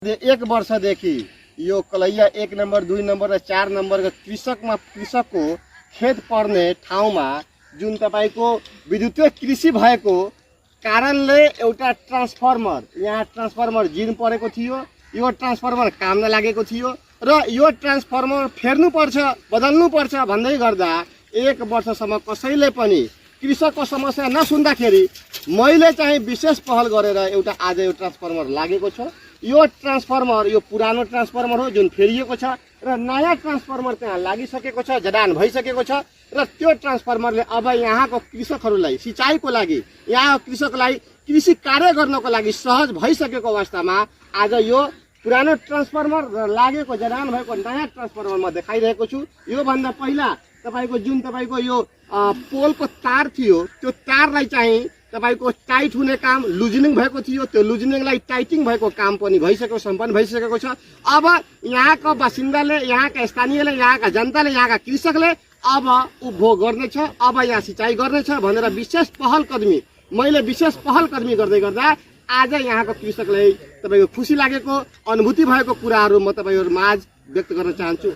एक वर्षदेखि यो कलैया 1 नम्बर 2 नम्बर र 4 नम्बर कृषकको खेत पर्ने ठाउँमा जुन तपाईको विद्युतीय कृषि भएको कारणले एउटा ट्रान्सफर्मर यहाँ ट्रान्सफर्मर जिर्न परेको थियो। यो ट्रान्सफर्मर काम नलागेको थियो र यो ट्रान्सफर्मर फेर्नु पर्छ बदल्नु पर्छ भन्दै गर्दा 1 वर्षसम्म कसैले पनि कृषकको समस्या नसुन्दाखेरि मैले चाहिँ विशेष पहल गरेर एउटा आज यो ट्रान्सफर्मर लागेको छ। यो ट्रान्सफर्मर यो पुरानो ट्रान्सफर्मर हो जुन फेरिएको छ र नयाँ ट्रान्सफर्मर त्यहाँ लागिसकेको छ, जडान भइसकेको छ र त्यो ट्रान्सफर्मरले अब यहाँको कृषकहरूलाई सिँचाइको लागि यहाँको कृषकलाई कृषि कार्य गर्नको लागि सहज भइसकेको अवस्थामा आज यो पुरानो ट्रान्सफर्मर र लागेको जडान भएको नयाँ ट्रान्सफर्मर म देखाइरहेको छु। यो भन्दा पहिला तपाईको जुन तपाईको यो पोलको तार थियो त्यो तारलाई चाहिँ तपाईको टाइट हुने काम लुजनिङ भएको थियो, त्यो लुजनिङलाई टाइटिङ भएको काम पनि सम्पन्न भइसकेको छ। अब यहाँको बासिन्दाले यहाँका स्थानीयले यहाँका जनताले यहाँका कृषकले अब उपभोग गर्नेछ, अब यहाँ सिँचाइ गर्नेछ भनेर मैले विशेष पहल कदमी गर्दै गर्दा आज यहाँको कृषकलाई तपाईको खुसी लागेको अनुभूति भएको कुराहरू म तपाईहरु माझ व्यक्त गर्न चाहन्छु।